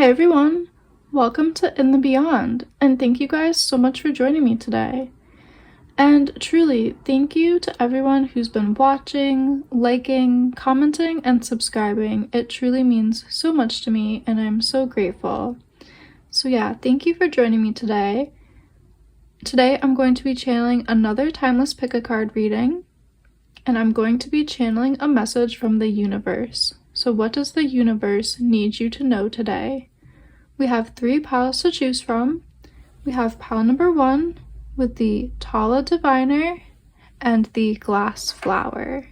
Hey everyone, welcome to In the Beyond, and thank you guys so much for joining me today. And truly, thank you to everyone who's been watching, liking, commenting, and subscribing. It truly means so much to me, and I'm so grateful. So yeah, thank you for joining me today. Today I'm going to be channeling another Timeless Pick-a-Card reading, and I'm going to be channeling a message from the universe. So what does the universe need you to know today? We have 3 piles to choose from. We have pile number 1 with the Tala Diviner and the Glass Flower.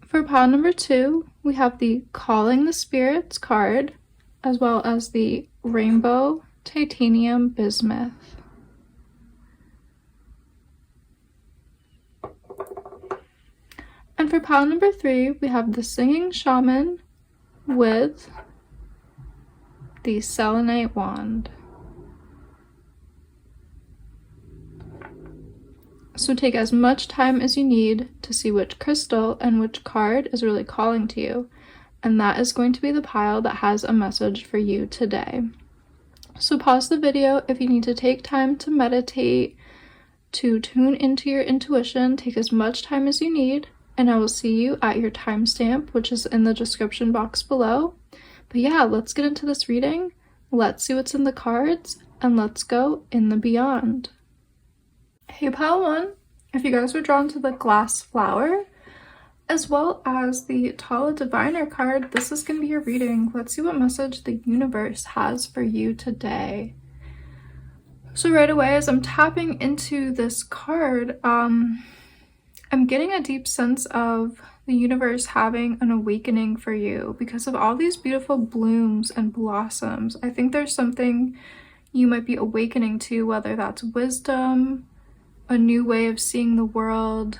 For pile number 2, we have the Calling the Spirits card, as well as the Rainbow Titanium Bismuth. And for pile number 3, we have the Singing Shaman with the Selenite Wand. So take as much time as you need to see which crystal and which card is really calling to you, and that is going to be the pile that has a message for you today. So pause the video if you need to take time to meditate, to tune into your intuition. Take as much time as you need, and I will see you at your timestamp, which is in the description box below. But yeah, let's get into this reading. Let's see what's in the cards, and let's go in the beyond. Hey pile 1, if you guys were drawn to the Glass Flower, as well as the Tala Diviner card, this is going to be your reading. Let's see what message the universe has for you today. So right away, as I'm tapping into this card, I'm getting a deep sense of the universe having an awakening for you because of all these beautiful blooms and blossoms. I think there's something you might be awakening to, whether that's wisdom, a new way of seeing the world,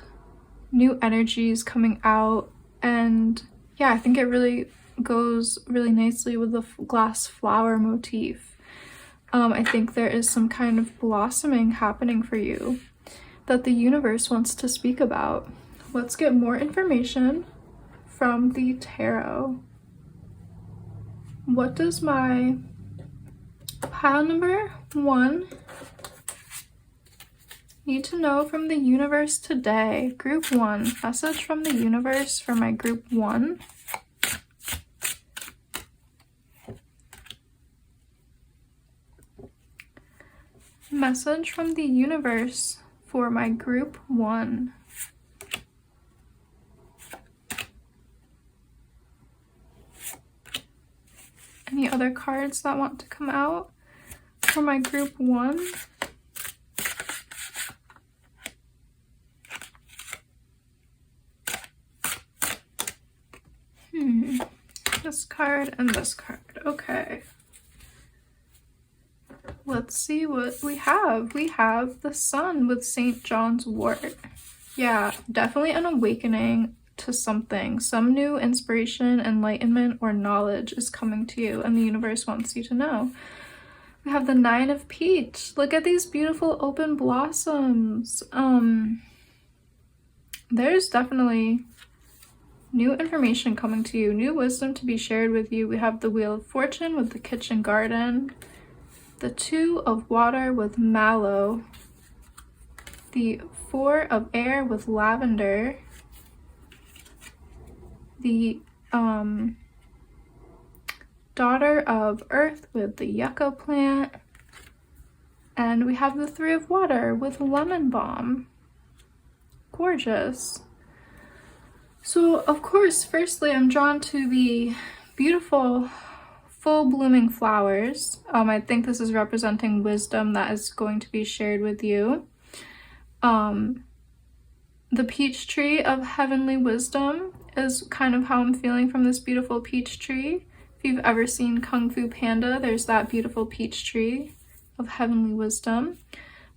new energies coming out. And yeah, I think it really goes really nicely with the glass flower motif. I think there is some kind of blossoming happening for you that the universe wants to speak about. Let's get more information from the tarot. What does my pile number 1 need to know from the universe today? Group 1, message from the universe for my group 1. Message from the universe for my group 1. Any other cards that want to come out for my group 1? This card and this card. Okay. Let's see what we have. We have the Sun with St. John's wort. Yeah, definitely an awakening to something. Some new inspiration, enlightenment, or knowledge is coming to you, and the universe wants you to know. We have the 9 of Peach. Look at these beautiful open blossoms. There's definitely new information coming to you, new wisdom to be shared with you. We have the Wheel of Fortune with the Kitchen Garden, the 2 of Water with Mallow, the 4 of Air with Lavender, the Daughter of Earth with the Yucca plant, and we have the 3 of Water with Lemon Balm. Gorgeous. So of course, firstly, I'm drawn to the beautiful full blooming flowers. I think this is representing wisdom that is going to be shared with you. The peach tree of heavenly wisdom is kind of how I'm feeling from this beautiful peach tree. If you've ever seen Kung Fu Panda, there's that beautiful peach tree of heavenly wisdom.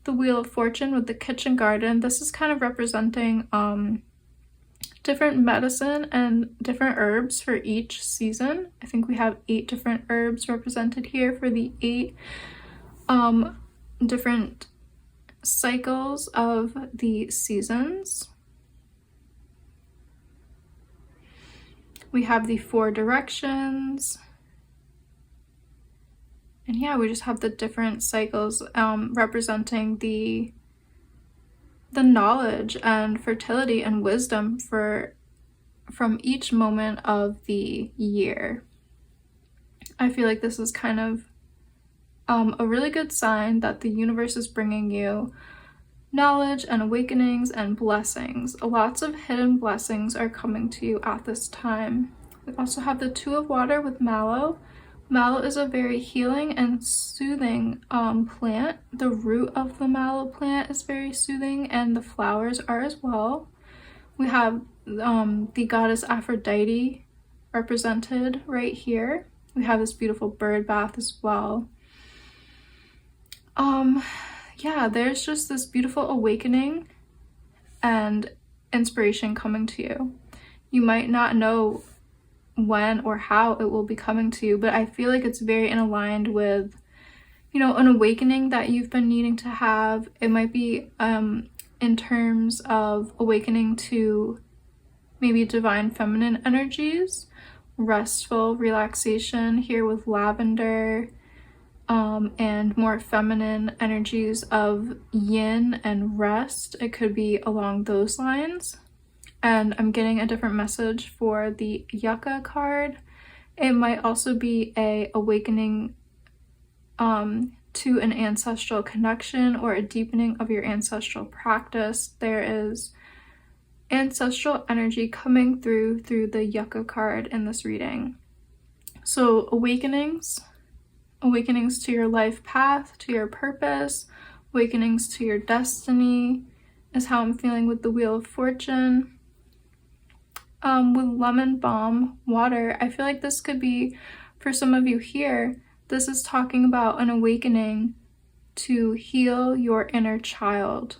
The Wheel of Fortune with the Kitchen Garden. This is kind of representing different medicine and different herbs for each season. I think we have 8 different herbs represented here for the 8 different cycles of the seasons. We have the 4 directions. And yeah, we just have the different cycles representing the knowledge and fertility and wisdom from each moment of the year. I feel like this is kind of a really good sign that the universe is bringing you knowledge and awakenings and blessings. Lots of hidden blessings are coming to you at this time. We also have the 2 of water with mallow. Mallow is a very healing and soothing plant. The root of the mallow plant is very soothing, and the flowers are as well. We have the goddess Aphrodite represented right here. We have this beautiful bird bath as well. Yeah, there's just this beautiful awakening and inspiration coming to you. You might not know when or how it will be coming to you, but I feel like it's very aligned with, you know, an awakening that you've been needing to have. It might be in terms of awakening to maybe divine feminine energies, restful relaxation here with lavender, and more feminine energies of yin and rest. It could be along those lines. And I'm getting a different message for the Yucca card. It might also be a awakening to an ancestral connection or a deepening of your ancestral practice. There is ancestral energy coming through the Yucca card in this reading. So awakenings to your life path, to your purpose, awakenings to your destiny is how I'm feeling with the Wheel of Fortune. With lemon balm water, I feel like this could be, for some of you here, this is talking about an awakening to heal your inner child.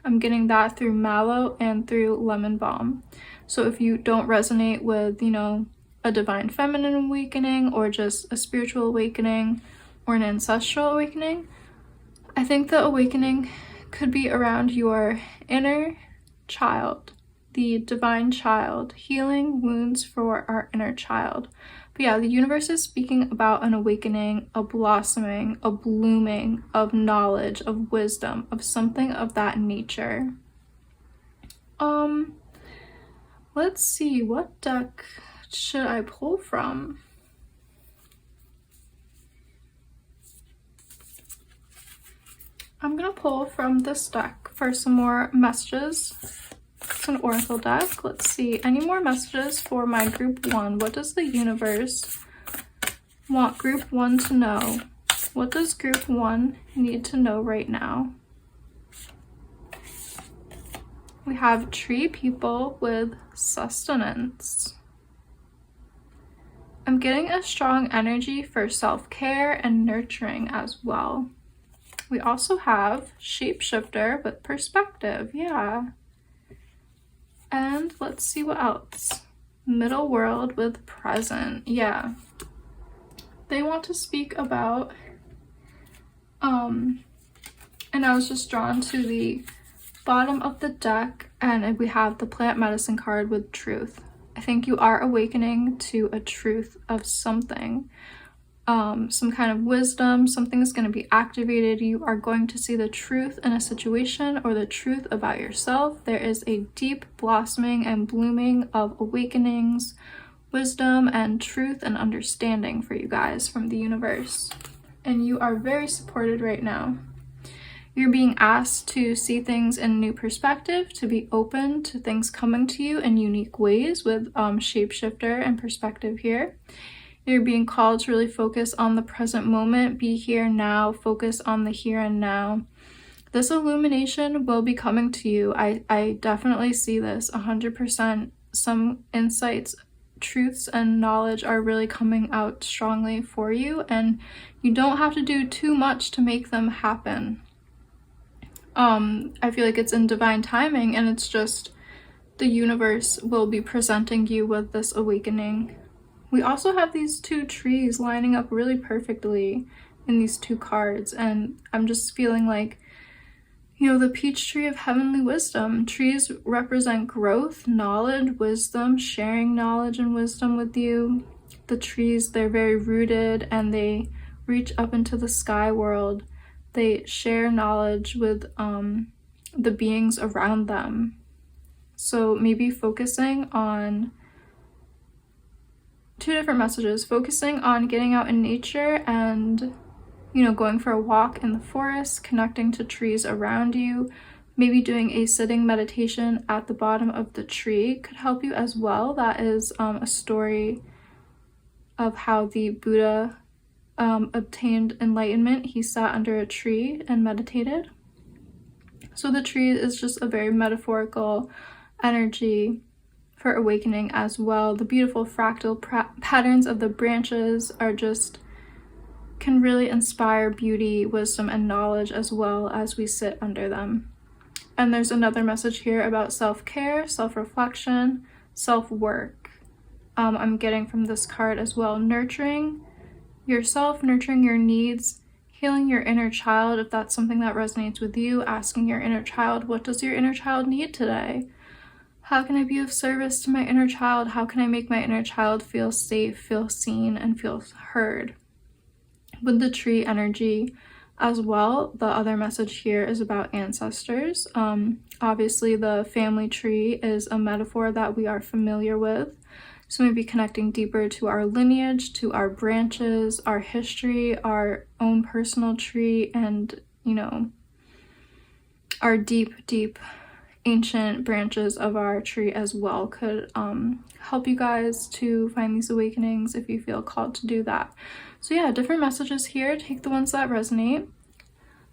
I'm getting that through mallow and through lemon balm. So if you don't resonate with, you know, a divine feminine awakening or just a spiritual awakening or an ancestral awakening, I think the awakening could be around your inner child, the divine child, healing wounds for our inner child. But yeah, the universe is speaking about an awakening, a blossoming, a blooming of knowledge, of wisdom, of something of that nature. Let's see, what deck should I pull from? I'm gonna pull from this deck for some more messages. It's an oracle deck. Let's see, any more messages for my group 1? What does the universe want group 1 to know? What does group 1 need to know right now? We have tree people with sustenance. I'm getting a strong energy for self-care and nurturing as well. We also have shapeshifter with perspective. Yeah. And let's see what else. Middle world with present. Yeah. They want to speak about, and I was just drawn to the bottom of the deck, and we have the plant medicine card with truth. I think you are awakening to a truth of something, some kind of wisdom. Something is going to be activated. You are going to see the truth in a situation or the truth about yourself. There is a deep blossoming and blooming of awakenings, wisdom, and truth and understanding for you guys from the universe. And you are very supported right now. You're being asked to see things in a new perspective, to be open to things coming to you in unique ways with shapeshifter and perspective here. You're being called to really focus on the present moment, be here now, focus on the here and now. This illumination will be coming to you. I definitely see this 100%. Some insights, truths, and knowledge are really coming out strongly for you, and you don't have to do too much to make them happen. I feel like it's in divine timing, and it's just the universe will be presenting you with this awakening. We also have these 2 trees lining up really perfectly in these 2 cards, and I'm just feeling like You know, the peach tree of heavenly wisdom. Trees represent growth, knowledge, wisdom, sharing knowledge and wisdom with you. The trees, they're very rooted and they reach up into the sky world. They share knowledge with the beings around them. So maybe focusing on two different messages, focusing on getting out in nature and, you know, going for a walk in the forest, connecting to trees around you. Maybe doing a sitting meditation at the bottom of the tree could help you as well. That is a story of how the Buddha obtained enlightenment. He sat under a tree and meditated. So the tree is just a very metaphorical energy for awakening as well. The beautiful fractal patterns of the branches are just can really inspire beauty, wisdom, and knowledge as well as we sit under them. And there's another message here about self-care, self-reflection, self-work. I'm getting from this card as well. Nurturing yourself, nurturing your needs, healing your inner child if that's something that resonates with you, asking your inner child, what does your inner child need today? How can I be of service to my inner child? How can I make my inner child feel safe, feel seen, and feel heard? With the tree energy as well, the other message here is about ancestors. Obviously, the family tree is a metaphor that we are familiar with. So maybe connecting deeper to our lineage, to our branches, our history, our own personal tree, and, you know, our deep, deep ancient branches of our tree as well could help you guys to find these awakenings if you feel called to do that. So yeah, different messages here. Take the ones that resonate.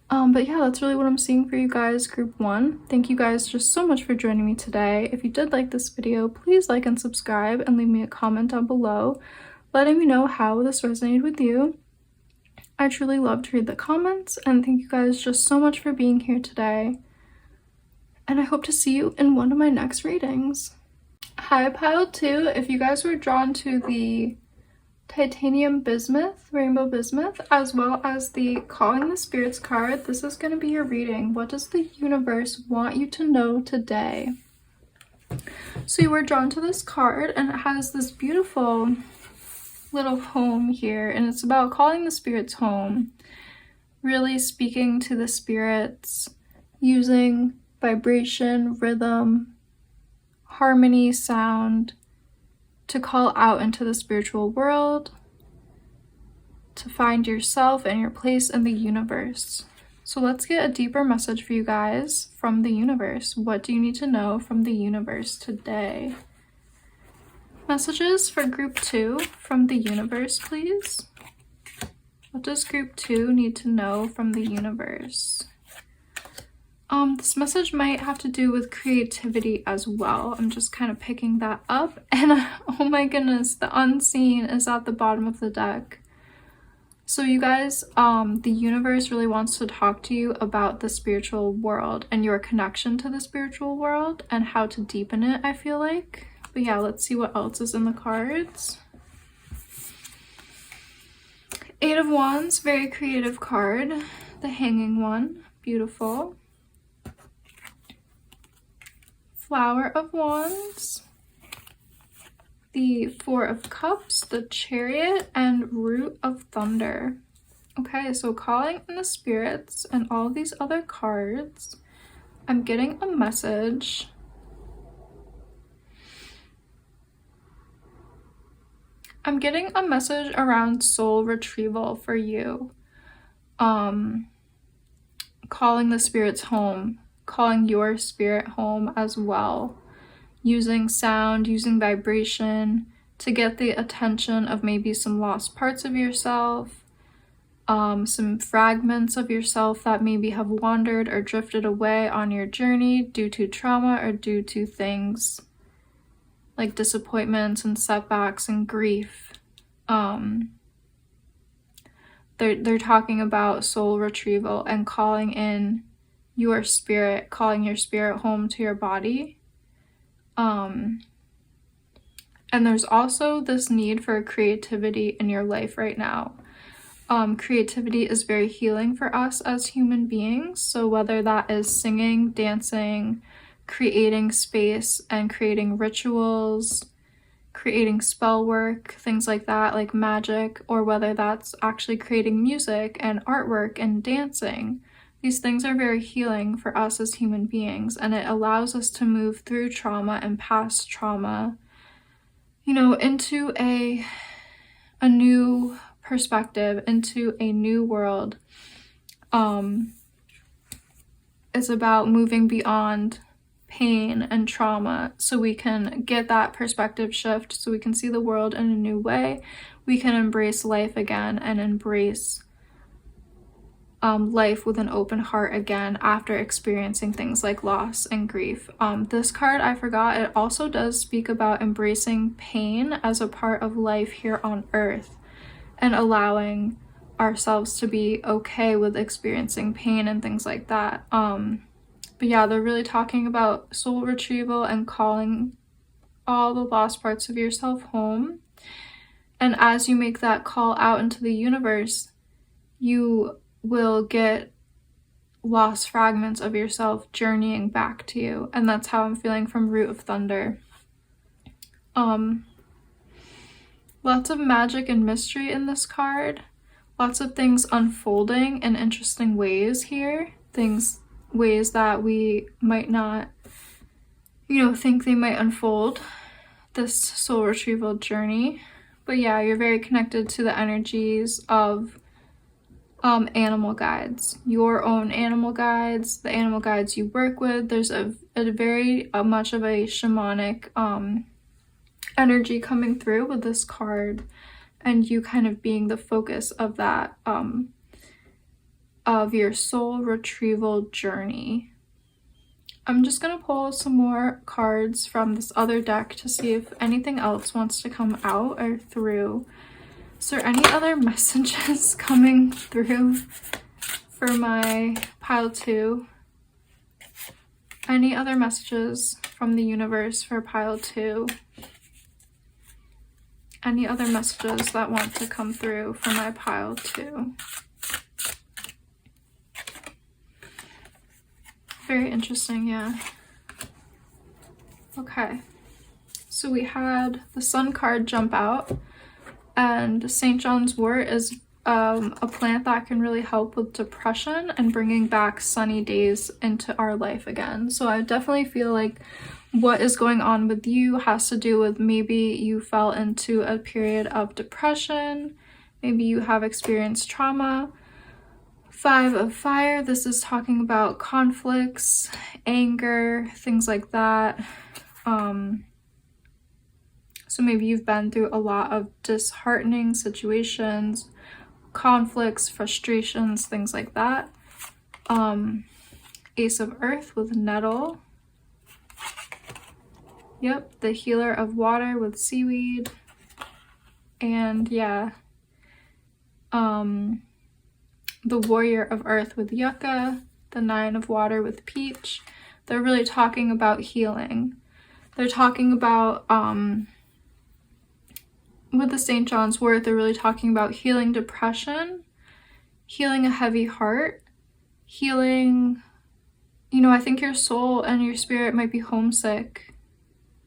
But yeah, that's really what I'm seeing for you guys, group 1. Thank you guys just so much for joining me today. If you did like this video, please like and subscribe and leave me a comment down below letting me know how this resonated with you. I truly love to read the comments, and thank you guys just so much for being here today. And I hope to see you in one of my next readings. Hi, Pile 2. If you guys were drawn to the titanium bismuth, rainbow bismuth, as well as the calling the spirits card, this is going to be your reading. What does the universe want you to know today? So you were drawn to this card, and it has this beautiful little home here, and it's about calling the spirits home, really speaking to the spirits, using vibration, rhythm, harmony, sound, to call out into the spiritual world, to find yourself and your place in the universe. So let's get a deeper message for you guys from the universe. What do you need to know from the universe today? Messages for group 2 from the universe, please. What does group 2 need to know from the universe? This message might have to do with creativity as well. I'm just kind of picking that up, and oh my goodness, the unseen is at the bottom of the deck. So you guys, the universe really wants to talk to you about the spiritual world and your connection to the spiritual world and how to deepen it, I feel like. But yeah, let's see what else is in the cards. 8 of Wands, very creative card. The Hanging one, beautiful. Flower of Wands, the 4 of Cups, the Chariot, and Root of Thunder. Okay, so calling in the spirits and all these other cards, I'm getting a message. I'm getting a message around soul retrieval for you. Calling the spirits home. Calling your spirit home as well, using sound, using vibration to get the attention of maybe some lost parts of yourself, some fragments of yourself that maybe have wandered or drifted away on your journey due to trauma or due to things like disappointments and setbacks and grief. They're talking about soul retrieval and calling in your spirit, calling your spirit home to your body. And there's also this need for creativity in your life right now. creativity is very healing for us as human beings. So whether that is singing, dancing, creating space and creating rituals, creating spell work, things like that, like magic, or whether that's actually creating music and artwork and dancing. These things are very healing for us as human beings, and it allows us to move through trauma and past trauma, you know, into a new perspective, into a new world. It's about moving beyond pain and trauma so we can get that perspective shift, so we can see the world in a new way. We can embrace life again and embrace life with an open heart again after experiencing things like loss and grief. This card, I forgot, it also does speak about embracing pain as a part of life here on earth and allowing ourselves to be okay with experiencing pain and things like that. But yeah, they're really talking about soul retrieval and calling all the lost parts of yourself home. And as you make that call out into the universe, you will get lost fragments of yourself journeying back to you. And that's how I'm feeling from Root of Thunder. Lots of magic and mystery in this card. Lots of things unfolding in interesting ways here. Ways that we might not, think they might unfold this soul retrieval journey. But yeah, you're very connected to the energies of animal guides, your own animal guides, the animal guides you work with. There's a very much of a shamanic energy coming through with this card, and you kind of being the focus of that, of your soul retrieval journey. I'm just gonna pull some more cards from this other deck to see if anything else wants to come out or through. Is there any other messages coming through for my pile 2? Any other messages from the universe for pile 2? Any other messages that want to come through for my pile 2? Very interesting, yeah. Okay, so we had the Sun card jump out, and St. John's wort is a plant that can really help with depression and bringing back sunny days into our life again. So I definitely feel like what is going on with you has to do with maybe you fell into a period of depression, maybe you have experienced trauma. 5 of Fire, this is talking about conflicts, anger, things like that. So maybe you've been through a lot of disheartening situations, conflicts, frustrations, things like that. Ace of Earth with Nettle. Yep, the Healer of Water with Seaweed. And yeah, the Warrior of Earth with Yucca, the 9 of Water with Peach. They're really talking about healing. They're talking about, with the St. John's wort, they're really talking about healing depression, healing a heavy heart, healing, I think your soul and your spirit might be homesick.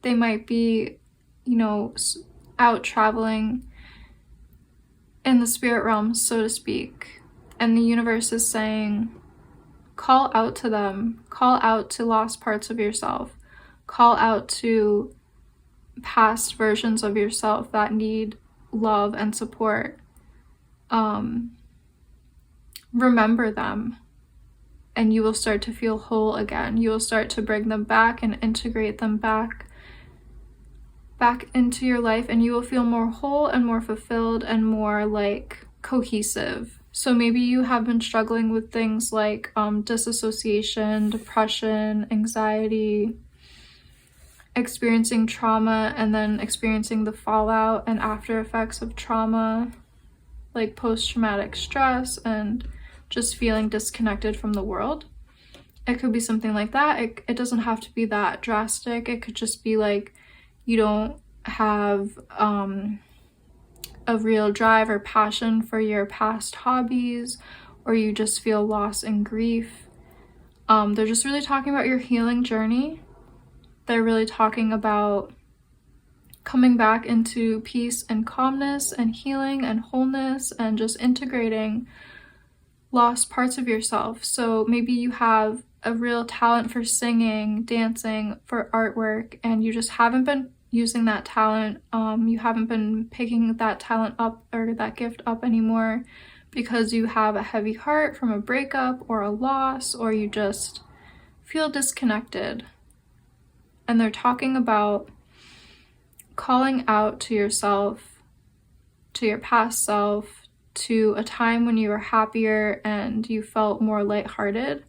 They might be, out traveling in the spirit realm, so to speak. And the universe is saying, call out to them, call out to lost parts of yourself, call out to past versions of yourself that need love and support. Remember them, and you will start to feel whole again. You will start to bring them back and integrate them back into your life, and you will feel more whole and more fulfilled and more like cohesive. So maybe you have been struggling with things like disassociation, depression, anxiety, experiencing trauma, and then experiencing the fallout and after effects of trauma, like post-traumatic stress and just feeling disconnected from the world. It could be something like that. It doesn't have to be that drastic. It could just be like you don't have a real drive or passion for your past hobbies, or you just feel loss and grief. They're just really talking about your healing journey. They're really talking about coming back into peace and calmness and healing and wholeness and just integrating lost parts of yourself. So maybe you have a real talent for singing, dancing, for artwork, and you just haven't been using that talent. You haven't been picking that talent up or that gift up anymore because you have a heavy heart from a breakup or a loss, or you just feel disconnected. And they're talking about calling out to yourself, to your past self, to a time when you were happier and you felt more lighthearted.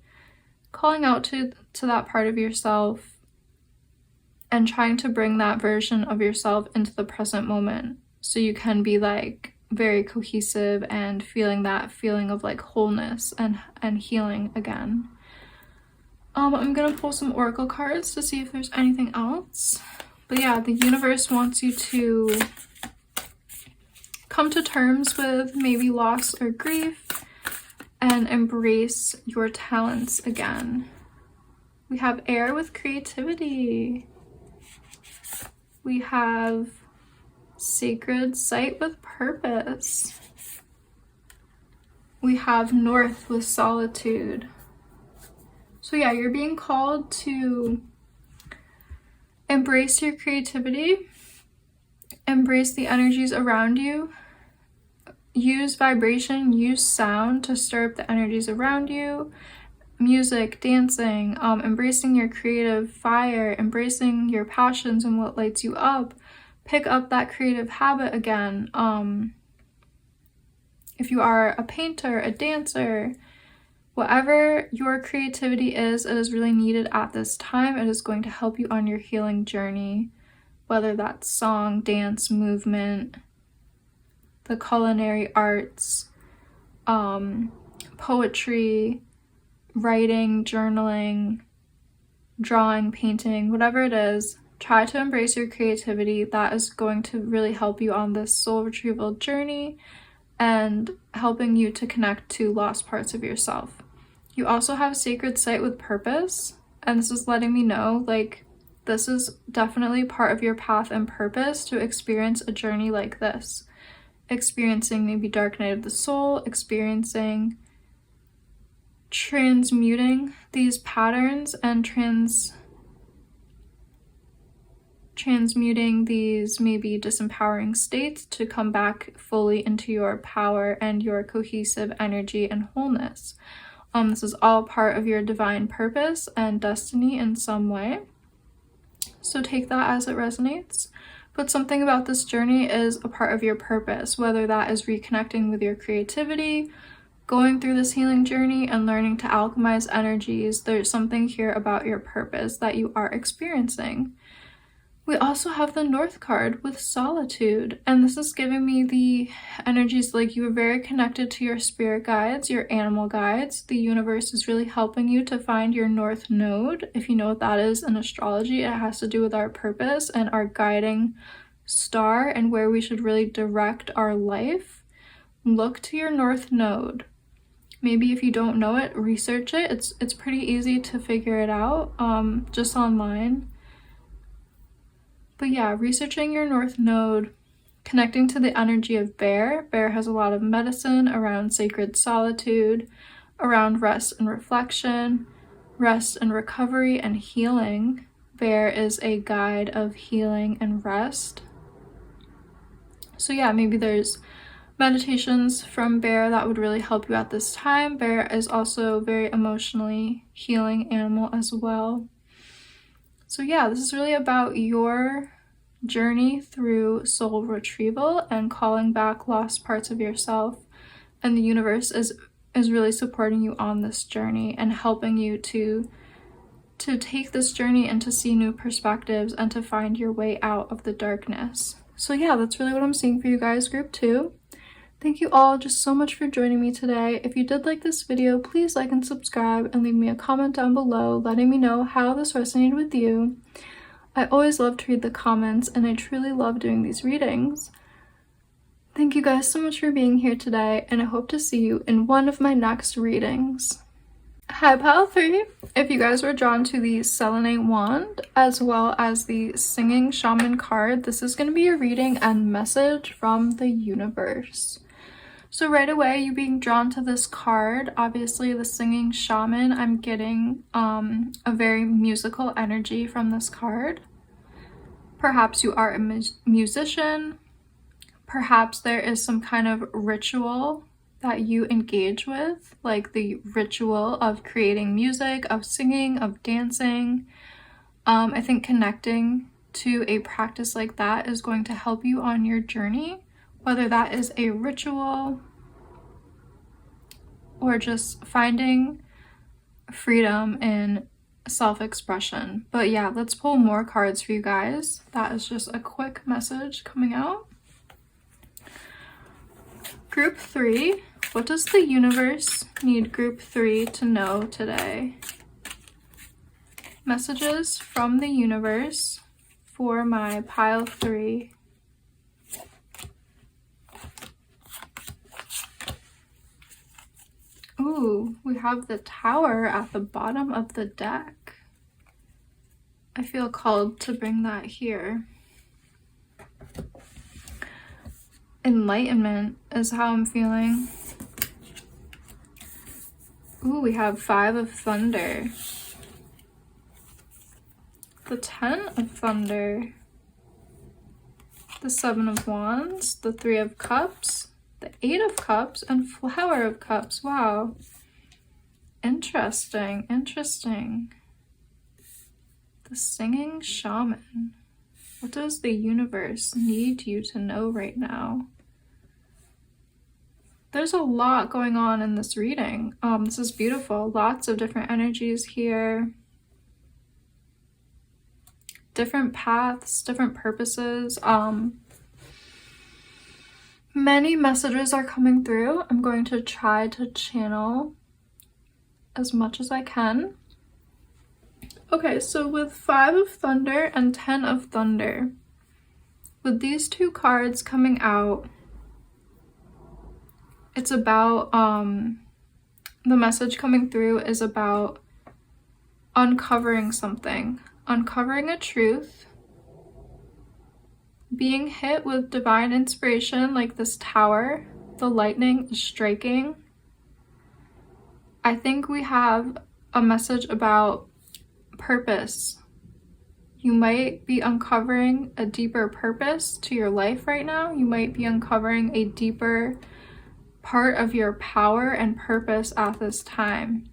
Calling out to that part of yourself and trying to bring that version of yourself into the present moment so you can be like very cohesive and feeling that feeling of like wholeness and healing again. I'm gonna pull some oracle cards to see if there's anything else. But yeah, the universe wants you to come to terms with maybe loss or grief and embrace your talents again. We have air with creativity. We have sacred sight with purpose. We have north with solitude. So yeah, you're being called to embrace your creativity, embrace the energies around you, use vibration, use sound to stir up the energies around you, music, dancing, embracing your creative fire, embracing your passions and what lights you up. Pick up that creative habit again. If you are a painter, a dancer, whatever your creativity is, it is really needed at this time. It is going to help you on your healing journey, whether that's song, dance, movement, the culinary arts, poetry, writing, journaling, drawing, painting, whatever it is. Try to embrace your creativity. That is going to really help you on this soul retrieval journey and helping you to connect to lost parts of yourself. You also have sacred sight with purpose, and this is letting me know like this is definitely part of your path and purpose to experience a journey like this. Experiencing maybe dark night of the soul, experiencing transmuting these patterns and transmuting these maybe disempowering states to come back fully into your power and your cohesive energy and wholeness. This is all part of your divine purpose and destiny in some way. So take that as it resonates. But something about this journey is a part of your purpose, whether that is reconnecting with your creativity, going through this healing journey and learning to alchemize energies. There's something here about your purpose that you are experiencing. We also have the North card with solitude, and this is giving me the energies like you are very connected to your spirit guides, your animal guides. The universe is really helping you to find your North node. If you know what that is in astrology, it has to do with our purpose and our guiding star and where we should really direct our life. Look to your North node. Maybe if you don't know it, research it. It's pretty easy to figure it out just online. But yeah, researching your North node, connecting to the energy of Bear. Bear has a lot of medicine around sacred solitude, around rest and reflection, rest and recovery and healing. Bear is a guide of healing and rest. So yeah, maybe there's meditations from Bear that would really help you at this time. Bear is also a very emotionally healing animal as well. So yeah, this is really about your journey through soul retrieval and calling back lost parts of yourself. And the universe is really supporting you on this journey and helping you to take this journey and to see new perspectives and to find your way out of the darkness. So yeah, that's really what I'm seeing for you guys, group 2. Thank you all just so much for joining me today. If you did like this video, please like and subscribe and leave me a comment down below letting me know how this resonated with you. I always love to read the comments and I truly love doing these readings. Thank you guys so much for being here today, and I hope to see you in one of my next readings. Hi Pile 3, if you guys were drawn to the Selenite Wand as well as the Singing Shaman card, this is going to be a reading and message from the universe. So right away, you being drawn to this card, obviously the Singing Shaman, I'm getting a very musical energy from this card. Perhaps you are a musician. Perhaps there is some kind of ritual that you engage with, like the ritual of creating music, of singing, of dancing. I think connecting to a practice like that is going to help you on your journey, whether that is a ritual or just finding freedom in self-expression. But yeah, let's pull more cards for you guys. That is just a quick message coming out. Group 3, what does the universe need Group 3 to know today? Messages from the universe for my Pile 3. Ooh, we have the Tower at the bottom of the deck. I feel called to bring that here. Enlightenment is how I'm feeling. Ooh, we have 5 of Thunder. The 10 of Thunder. The 7 of Wands. The 3 of Cups. The 8 of Cups and Flower of Cups. Wow. Interesting, interesting. The Singing Shaman. What does the universe need you to know right now? There's a lot going on in this reading. This is beautiful. Lots of different energies here. Different paths, different purposes. Many messages are coming through. I'm going to try to channel as much as I can. Okay, so with 5 of Thunder and 10 of Thunder, with these 2 cards coming out, it's about, the message coming through is about uncovering something, uncovering a truth, being hit with divine inspiration like this tower. The lightning is striking. I think we have a message about purpose. You might be uncovering a deeper purpose to your life right now. You might be uncovering a deeper part of your power and purpose at this time.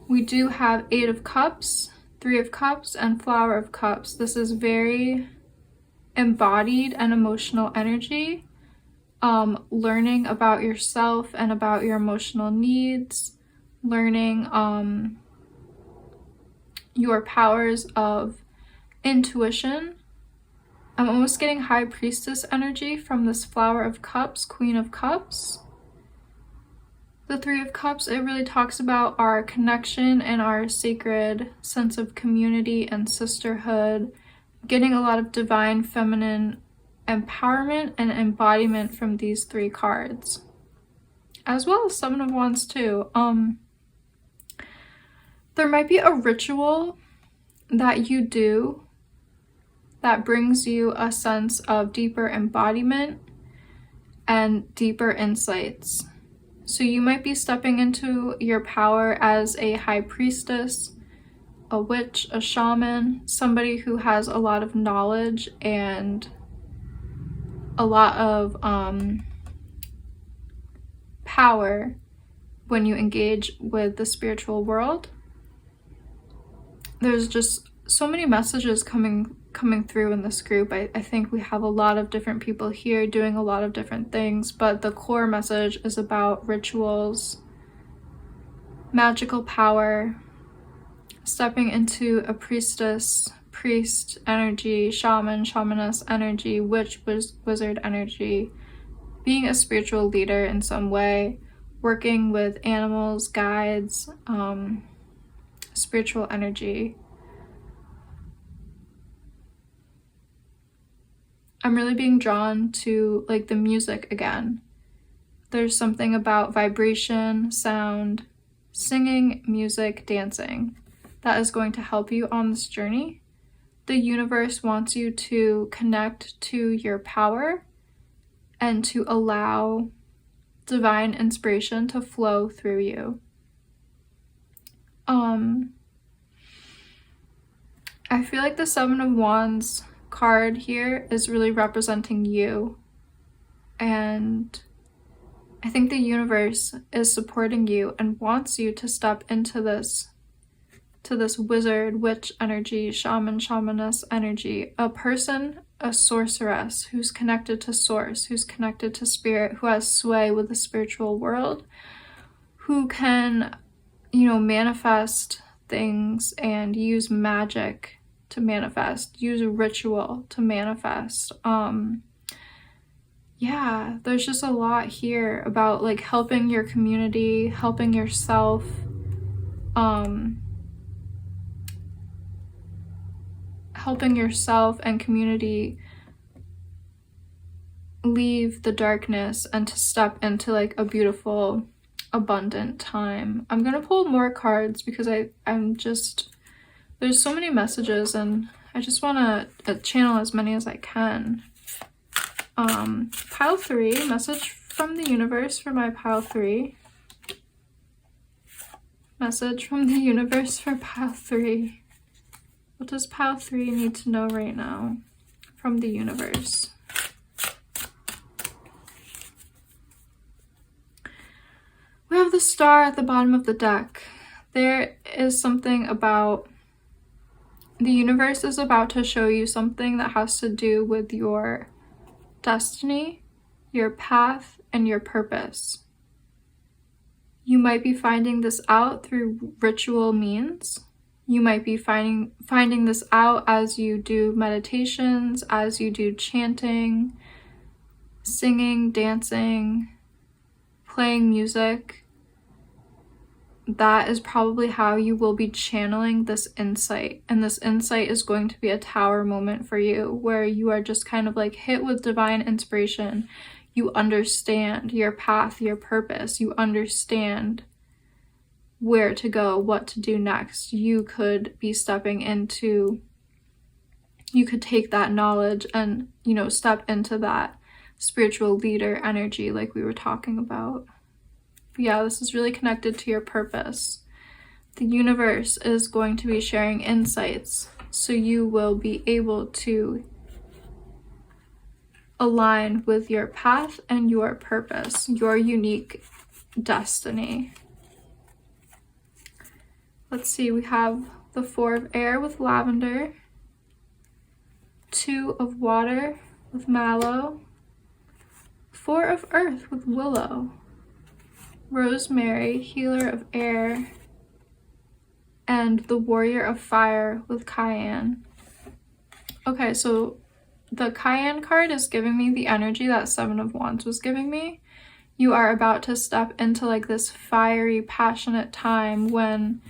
We do have 8 of Cups, 3 of Cups, and Flower of Cups. This is very embodied and emotional energy. Learning about yourself and about your emotional needs, learning your powers of intuition. I'm almost getting High Priestess energy from this Flower of Cups, Queen of Cups. The 3 of Cups, it really talks about our connection and our sacred sense of community and sisterhood, getting a lot of divine feminine empowerment and embodiment from these 3 cards, as well as 7 of Wands too. There might be a ritual that you do that brings you a sense of deeper embodiment and deeper insights. So you might be stepping into your power as a high priestess, a witch, a shaman, somebody who has a lot of knowledge and a lot of power when you engage with the spiritual world. There's just so many messages coming through in this group. I think we have a lot of different people here doing a lot of different things, but the core message is about rituals, magical power, stepping into a priestess, priest energy, shaman, shamaness energy, witch, wizard energy, being a spiritual leader in some way, working with animals, guides, spiritual energy. I'm really being drawn to like the music again. There's something about vibration, sound, singing, music, dancing that is going to help you on this journey. The universe wants you to connect to your power and to allow divine inspiration to flow through you. I feel like the Seven of Wands card here is really representing you, and I think the universe is supporting you and wants you to step into this wizard, witch energy, shaman, shamaness energy, a person, a sorceress who's connected to source, who's connected to spirit, who has sway with the spiritual world, who can, manifest things and use magic to manifest, use a ritual to manifest. Yeah, there's just a lot here about like helping your community, helping yourself, helping yourself and community leave the darkness and to step into like a beautiful, abundant time. I'm gonna pull more cards because I'm just, there's so many messages and I just want to channel as many as I can. Pile 3, message from the universe for my pile 3. Message from the universe for pile 3. What does pile 3 need to know right now from the universe? We have the Star at the bottom of the deck. There is something about the universe is about to show you something that has to do with your destiny, your path, and your purpose. You might be finding this out through ritual means. You might be finding this out as you do meditations, as you do chanting, singing, dancing, playing music. That is probably how you will be channeling this insight. And this insight is going to be a tower moment for you, where you are just kind of like hit with divine inspiration. You understand your path, your purpose. You understand where to go, what to do next. You could be stepping into, you could take that knowledge and, step into that spiritual leader energy like we were talking about. Yeah, this is really connected to your purpose. The universe is going to be sharing insights, so you will be able to align with your path and your purpose, your unique destiny. Let's see, we have the 4 of air with lavender, 2 of water with mallow, 4 of earth with willow, rosemary, healer of air, and the warrior of fire with cayenne. Okay, so the cayenne card is giving me the energy that 7 of Wands was giving me. You are about to step into like this fiery, passionate time when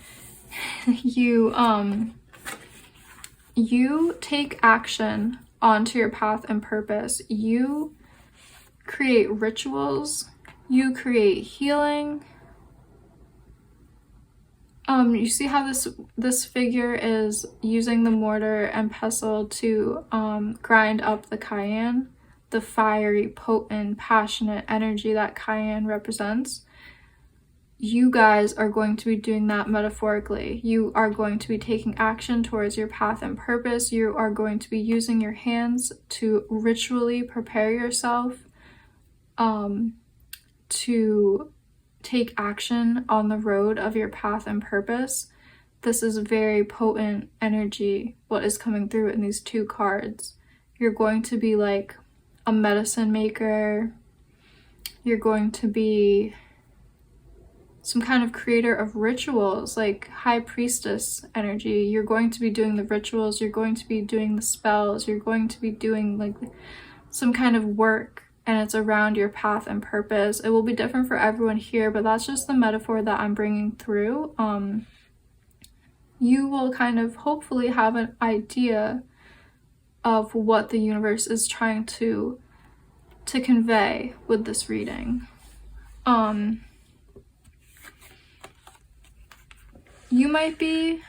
you take action onto your path and purpose. You create rituals. You create healing. You see how this figure is using the mortar and pestle to grind up the cayenne, the fiery, potent, passionate energy that cayenne represents. You guys are going to be doing that metaphorically. You are going to be taking action towards your path and purpose. You are going to be using your hands to ritually prepare yourself to take action on the road of your path and purpose. This is very potent energy, what is coming through in these 2 cards. You're going to be like a medicine maker. You're going to be some kind of creator of rituals, like high priestess energy. You're going to be doing the rituals. You're going to be doing the spells. You're going to be doing like some kind of work, and it's around your path and purpose. It will be different for everyone here, but that's just the metaphor that I'm bringing through. You will kind of hopefully have an idea of what the universe is trying to convey with this reading. You might be,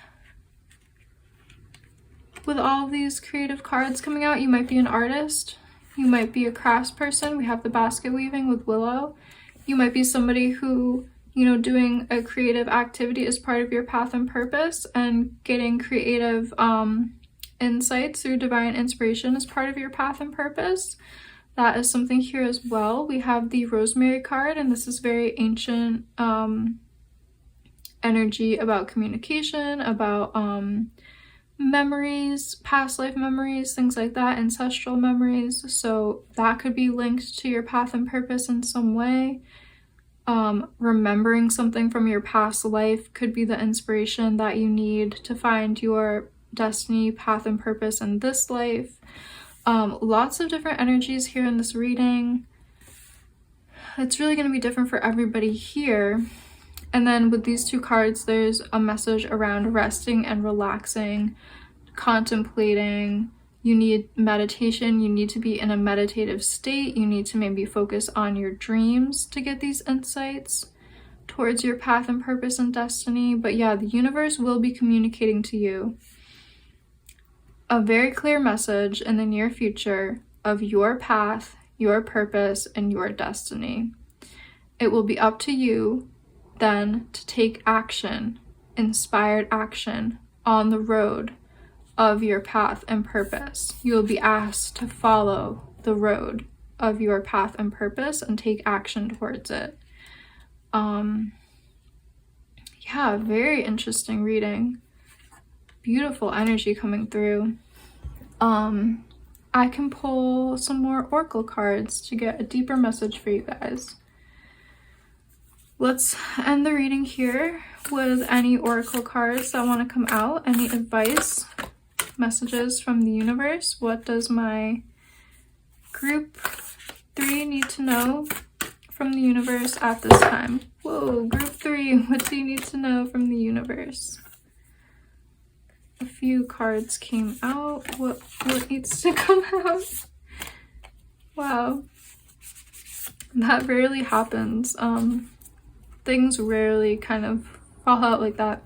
with all of these creative cards coming out, you might be an artist, you might be a craftsperson. We have the basket weaving with Willow. You might be somebody who, you know, doing a creative activity is part of your path and purpose, and getting creative insights through divine inspiration is part of your path and purpose. That is something here as well. We have the Rosemary card, and this is very ancient energy about communication, about memories, past life memories, things like that, ancestral memories. So that could be linked to your path and purpose in some way. Remembering something from your past life could be the inspiration that you need to find your destiny, path, and purpose in this life. Lots of different energies here in this reading. It's really going to be different for everybody here. And then with these two cards, there's a message around resting and relaxing, contemplating. You need meditation. You need to be in a meditative state. You need to maybe focus on your dreams to get these insights towards your path and purpose and destiny. But yeah, the universe will be communicating to you a very clear message in the near future of your path, your purpose, and your destiny. It will be up to you then to take action, inspired action, on the road of your path and purpose. You will be asked to follow the road of your path and purpose and take action towards it. Yeah, very interesting reading. Beautiful energy coming through. I can pull some more oracle cards to get a deeper message for you guys. Let's end the reading here with any oracle cards that want to come out. Any advice, messages from the universe? What does my group 3 need to know from the universe at this time? Whoa, group 3, what do you need to know from the universe? A few cards came out. What needs to come out? Wow. That rarely happens. Things rarely kind of fall out like that.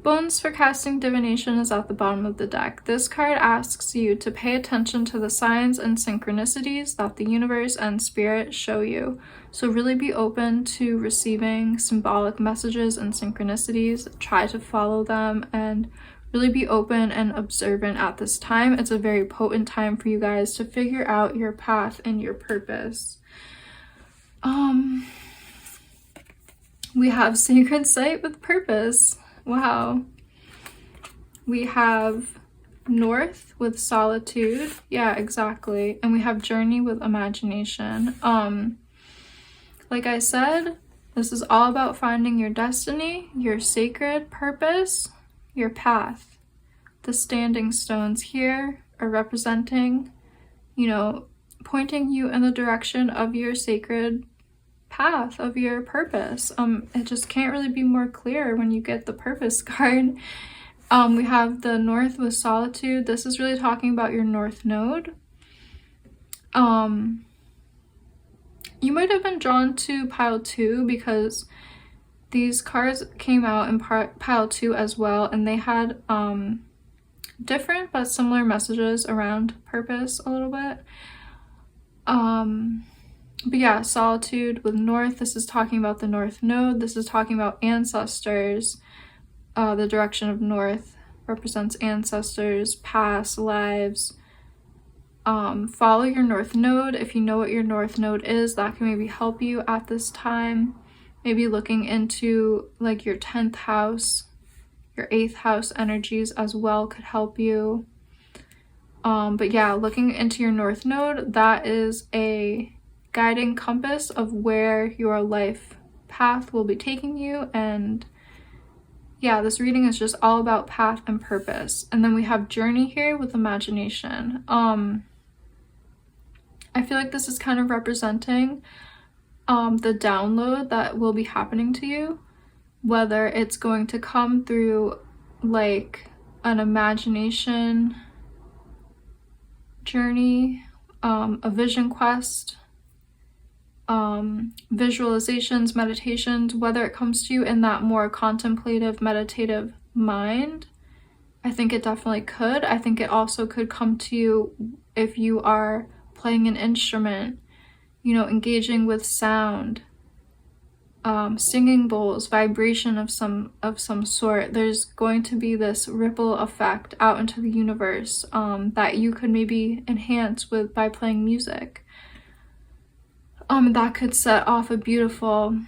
Bones for casting divination is at the bottom of the deck. This card asks you to pay attention to the signs and synchronicities that the universe and spirit show you. So really be open to receiving symbolic messages and synchronicities. Try to follow them and really be open and observant at this time. It's a very potent time for you guys to figure out your path and your purpose. We have sacred sight with purpose. Wow. We have north with solitude. Yeah, exactly. And we have journey with imagination. Like I said, this is all about finding your destiny, your sacred purpose, your path. The standing stones here are representing, you know, pointing you in the direction of your sacred path, of your purpose. It just can't really be more clear when you get the purpose card. We have the north with solitude. This is really talking about your north node. You might have been drawn to pile 2 because these cards came out in pile 2 as well, and they had different but similar messages around purpose a little bit. But yeah, solitude with north, this is talking about the north node. This is talking about ancestors. The direction of north represents ancestors, past lives. Follow your north node. If you know what your north node is, that can maybe help you at this time. Maybe looking into like your 10th house, your 8th house energies as well could help you. But yeah, looking into your north node, that is a guiding compass of where your life path will be taking you. And yeah, this reading is just all about path and purpose. And then we have journey here with imagination. I feel like this is kind of representing the download that will be happening to you, whether it's going to come through like an imagination journey, a vision quest, visualizations, meditations, whether it comes to you in that more contemplative, meditative mind. I think it definitely could. I think it also could come to you if you are playing an instrument, engaging with sound, singing bowls, vibration of some sort. There's going to be this ripple effect out into the universe that you could maybe enhance by playing music. That could set off a beautiful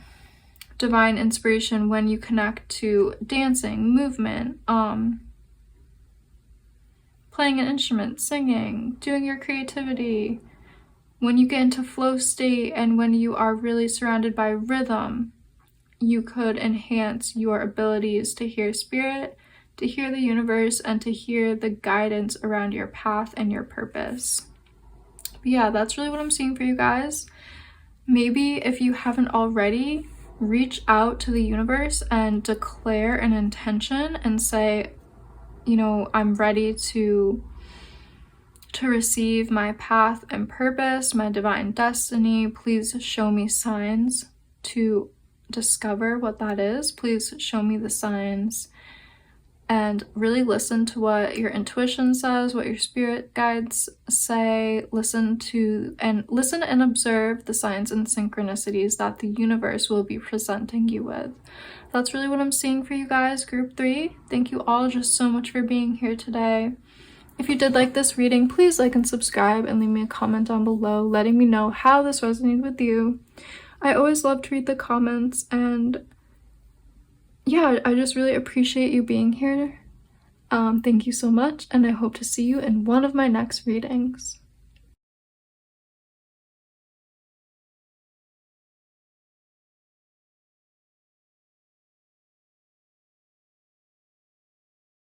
divine inspiration when you connect to dancing, movement, playing an instrument, singing, doing your creativity. When you get into flow state and when you are really surrounded by rhythm, you could enhance your abilities to hear spirit, to hear the universe, and to hear the guidance around your path and your purpose. But yeah, that's really what I'm seeing for you guys. Maybe if you haven't already, reach out to the universe and declare an intention and say, I'm ready to receive my path and purpose, my divine destiny. Please show me signs to discover what that is. Please show me the signs, and really listen to what your intuition says, what your spirit guides say. Listen and observe the signs and synchronicities that the universe will be presenting you with. That's really what I'm seeing for you guys, group 3. Thank you all just so much for being here today. If you did like this reading, please like and subscribe and leave me a comment down below letting me know how this resonated with you. I always love to read the comments, and yeah, I just really appreciate you being here. Thank you so much, and I hope to see you in one of my next readings.